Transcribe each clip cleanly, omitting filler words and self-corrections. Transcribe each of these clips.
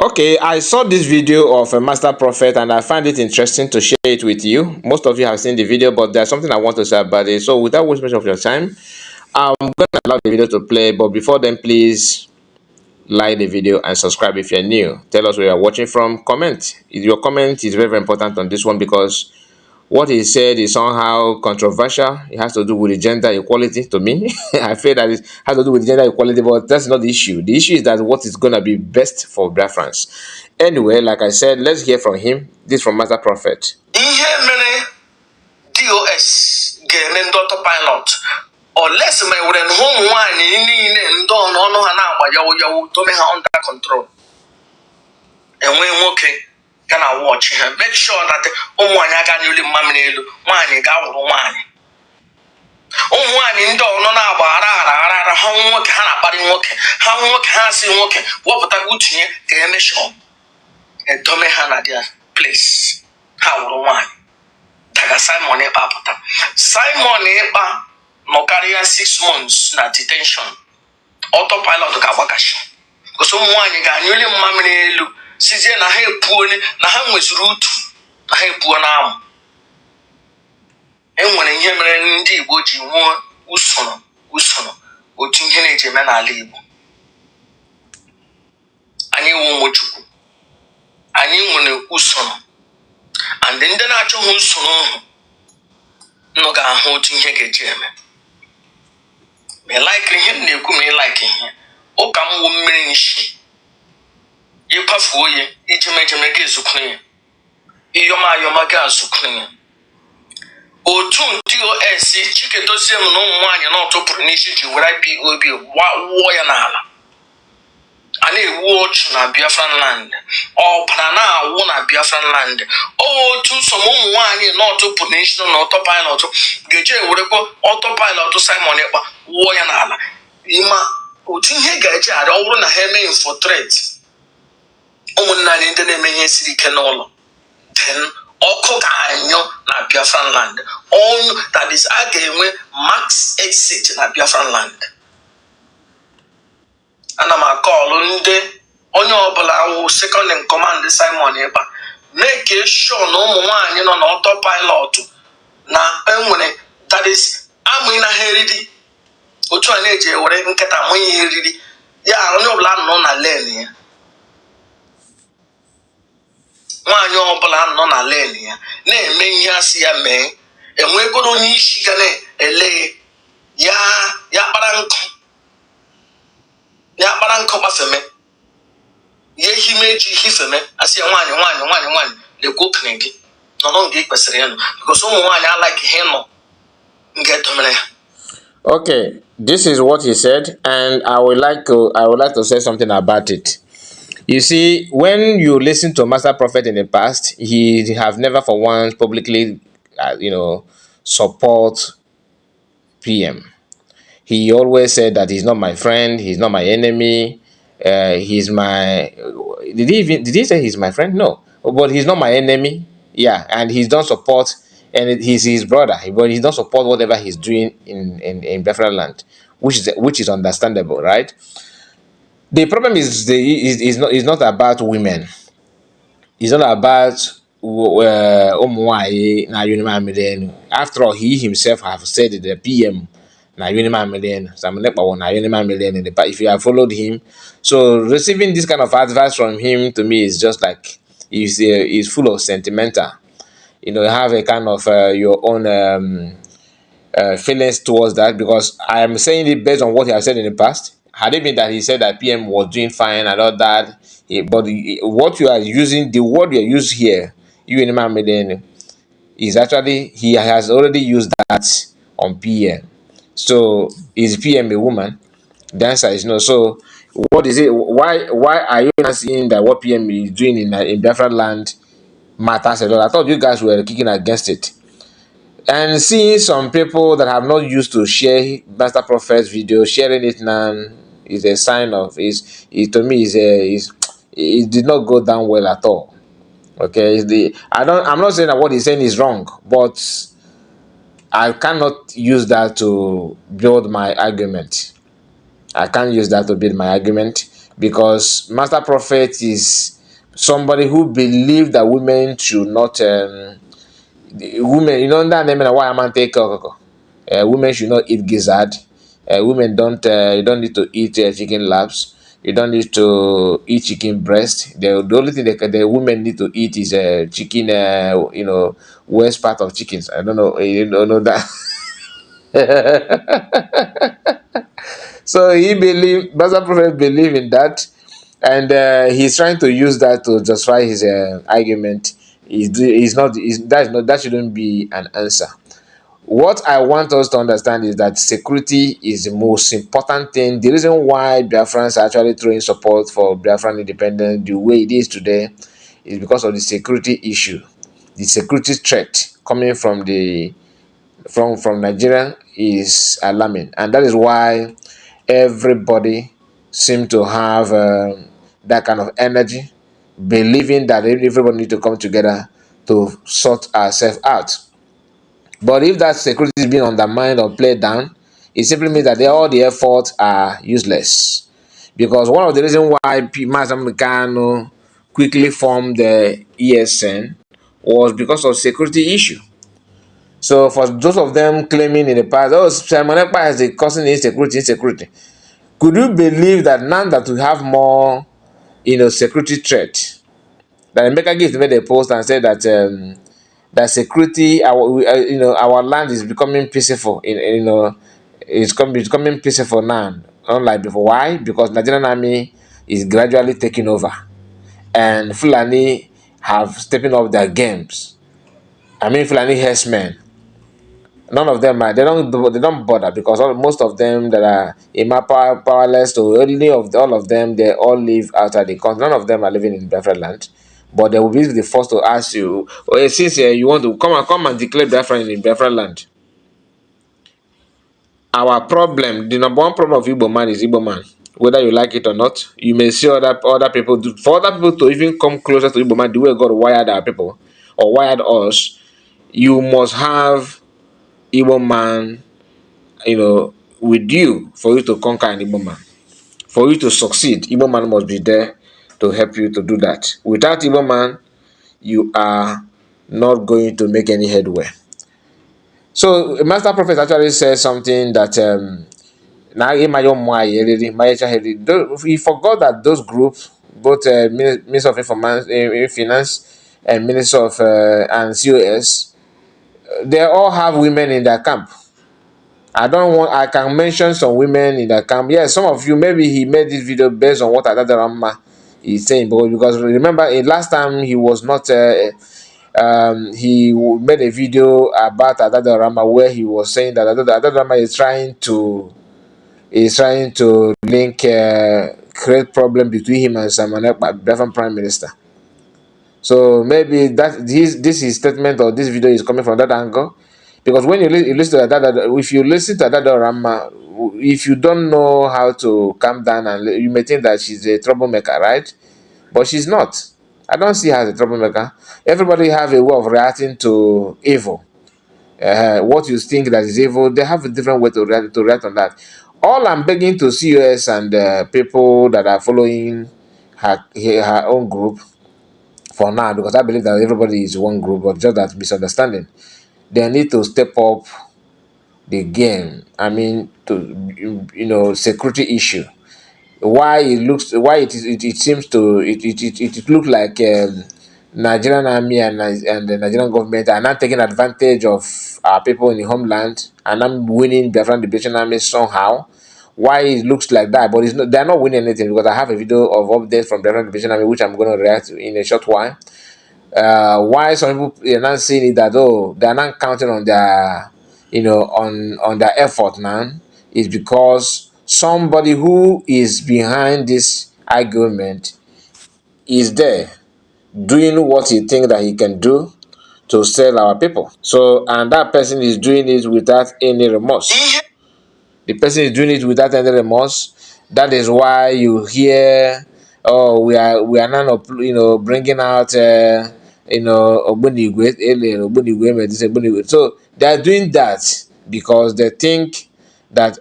Okay, I saw this video of a master prophet and I find it interesting to share it with you. Most of you have seen the video, but there's something I want to say about it. So without wasting much of your time, I'm going to allow the video to play. But before then, please like the video and subscribe if you're new. Tell us where you're watching from. Comment. Your comment is very, very important on this one because what he said is somehow controversial. It has to do with the gender equality to me. I feel that it has to do with gender equality, but that's not the issue. The issue is that what is going to be best for Biafrans. Anyway, like I said, let's hear from him. This from Master Prophet. DOS ga-eme ndị pilot unless ma were na ụmụ nwaanyị niile ndị ọnụ ha na-agba yawu tome ha under control enwe nwoke ga na watch ha make sure that ụmụ nwaanyị aga n'elu mmamịrị elu nwaanyị ga-awụrụ nwaanyị ụmụ nwaanyị ndị ọnụ na-agba ara ha nwoke ha na-akparị nwoke ha si nwoke wepụta utinye ka eme sure edome ha na their place ha wụrụ nwaanyị daga Simon Ekpa pụta Simon Ekpa nọ karịa 6 months na detention autopilot ga-agbakashi gosi ụmụ nwaanyị ga-anyụli mmamịrị elu sizie na ha epuo na ha nwezuru utu na ha epuo n'amụ enwere ihe mere ndị Igbo ji nwee usoro otu ihe na-eji eme n'ala Igbo anyị wụ ụmụ Chukwu anyị nwere usoro and ndị na-achọghị usoro ahụ nọ ga-ahụ otu ihe ga-eji eme ma like ihe m na-ekwu ma like ihe ụka m wụ mmiri nshi ịkwafuo ya ijemejeme ga-ezukwu ya iyọmayọma ga-azukwu ya otu DOS Chikedozie m na ụmụ nwaanyị na ọtụpụrụ n'isi ji were IPOB wụọ ya n'ala a na-ewu ochu na Biafran land ọbara na-awụ na Biafran land otu nsom ụmụ nwaanyị na ọtụpụrụ n'isi na autopilot ga-eje ewerekwa autopilot Simon Ekpa wụọ ya n'ala ịma otu ihe ga-eje arị ọ bụrụ na ha eme infiltrate ụmụnna anyị ndị na-eme ihe siri ike n'ụlọ then ọkụ ga-anyụ na Biafran land that is a ga-enwe max exit na Biafran land. Ana m akọọlụ ndị onye ọbụla wụ second in command Simon Ekpa make sure na ụmụ nwaanyị nọ na autopilot na enwere that is amụ na ha eriri otu a na-eji ewere nkịta mụ ihe eriri ya onye ọbụla nọ na lane ya nwaanyị ọbụla nọ na lane ya na-eme ihe asị ya mee enwegoro onye isi ga na-ele ya kpara nkụ gbafeme ya ehime eji hifeme asị ya nwaanyị lekwa okenye gị nọ nke kwesịrị ịnọ because ụmụ nwaanyị alaghị ihe nọ nke domere ya. Okay, this is what he said, and I would like to say something about it. You see, when you listen to Master Prophet in the past, he have never for once publicly, support PM. He always said that he's not my friend, he's not my enemy, he's my. Did he say he's my friend? No, but he's not my enemy. Yeah, and he don't support, and he's his brother, but he don't support whatever he's doing in Biafra land, which is understandable, right? The problem is not about women. It's not about after all, he himself have said that the PM if you have followed him. So receiving this kind of advice from him to me is just like he's full of sentimental. You have a kind of your own feelings towards that, because I am saying it based on what he has said in the past. Had it been that he said that PM was doing fine and all that, but what you are using, the word you use here, is actually, he has already used that on PM. So is PM a woman? The answer is no. So what is it? Why are you not seeing that what PM is doing in Biafra land matters at all? I thought you guys were kicking against it. And seeing some people that have not used to share Master Prophet's video, sharing it now is a sign of it did not go down well at all. Okay, I'm not saying that what he's saying is wrong, but I cannot use that to build my argument. I can't use that to build my argument because Master Prophet is somebody who believes that women should not women, that name and why man take women should not eat gizzard. Women don't you don't need to eat chicken laps. You don't need to eat chicken breast. The only thing the women need to eat is chicken worst part of chickens. I don't know, you don't know that. So Master Prophet believe in that, and he's trying to use that to justify his argument. That shouldn't be an answer. What I want us to understand is that security is the most important thing. The reason why Biafrans are actually throwing support for Biafran independence the way it is today is because of the security issue, the security threat coming from Nigeria is alarming, and that is why everybody seem to have that kind of energy, believing that everybody need to come together to sort ourselves out. But if that security is being undermined or played down, it simply means that all the efforts are useless. Because one of the reasons why Mazam Kano quickly formed the ESN was because of security issue. So for those of them claiming in the past, oh, Simon Ekpa is causing insecurity. Could you believe that now that we have more, security threat, that Emeka Gift made a post and said that that security, our land is becoming peaceful. It's becoming peaceful now, unlike before. Why? Because Nigerian army is gradually taking over, and Fulani have stepping up their games. I mean, Fulani herdsmen. None of them are. They don't bother because most of them that are powerless to only of all of them, they all live outside the country. None of them are living in Biafra land. But they will be the first to ask you, oh, since you want to come and declare Biafra in Biafra land. Our problem, the number one problem of Igbo man is Igbo man. Whether you like it or not, you may see other people do. For other people to even come closer to Igbo man, the way God wired our people or wired us, you must have Igbo man, with you for you to conquer an Igbo man. For you to succeed, Igbo man must be there to help you to do that. Without Igbo man, you are not going to make any headway. So Master Prophet actually says something that he forgot that those groups, both Minister of Finance and Minister of and COS, they all have women in their camp. I can mention some women in the camp. Yes, some of you, maybe he made this video based on what Adadarama is saying, but because remember, last time he was not, he made a video about Adadarama where he was saying that Adadarama is trying to link, create problem between him and Simon Ekpa, Biafran Prime Minister. So maybe this his statement or this video is coming from that angle. Because when you listen to that, if you listen to that Rama, if you don't know how to calm down, and you may think that she's a troublemaker, right? But she's not. I don't see her as a troublemaker. Everybody have a way of reacting to evil. What you think that is evil, they have a different way to react on that. All I'm begging to COS and people that are following her own group for now, because I believe that everybody is one group, but just that misunderstanding. They need to step up the game. I mean, to security issue. Why it seems to it looks like Nigerian army and the Nigerian government are not taking advantage of our people in the homeland and I'm winning the Liberation Army somehow. Why it looks like that, but they're not winning anything, because I have a video of updates from the Liberation Army which I'm going to react to in a short while. Why some people are not seeing it that they're not counting on their on their effort now is because somebody who is behind this argument is there doing what he thinks that he can do to sell our people. So, and that person is doing it without any remorse. The person is doing it without any remorse. That is why you hear, oh, we are now bringing out Ogbunigwe, so they are doing that because they think that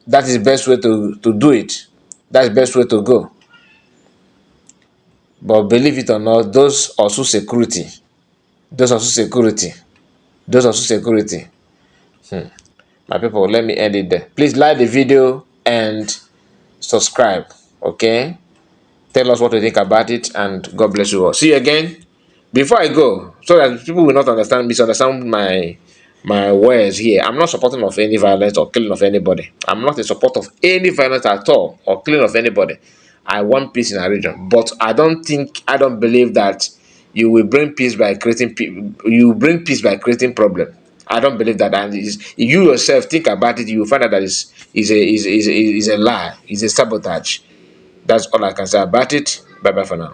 is the best way to do it. That's the best way to go. But believe it or not, those also security, those also security, those also security. My people, let me end it there. Please like the video and subscribe. Okay? Tell us what you think about it, and God bless you all. See you again. Before I go, so that people will not misunderstand my words here. I'm not supporting of any violence or killing of anybody. I'm not in support of any violence at all or killing of anybody. I want peace in our region, but I don't believe that you will bring peace by creating you bring peace by creating problem. I don't believe that, and if you yourself think about it, you will find out that is a lie, is a sabotage. That's all I can say about it. Bye bye for now.